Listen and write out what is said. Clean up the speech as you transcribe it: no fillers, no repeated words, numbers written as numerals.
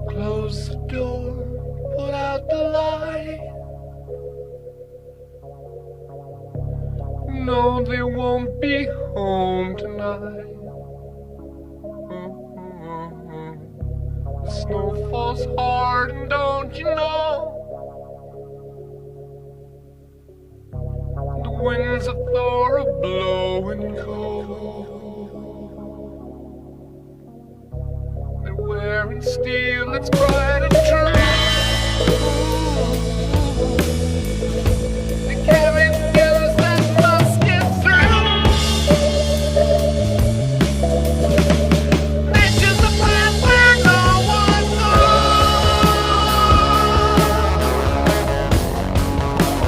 Close the door, put out the light. No, they won't be home tonight. The snow falls hard, and don't you know? The winds of Thor are blowing cold. They're wearing steel that's bright and true.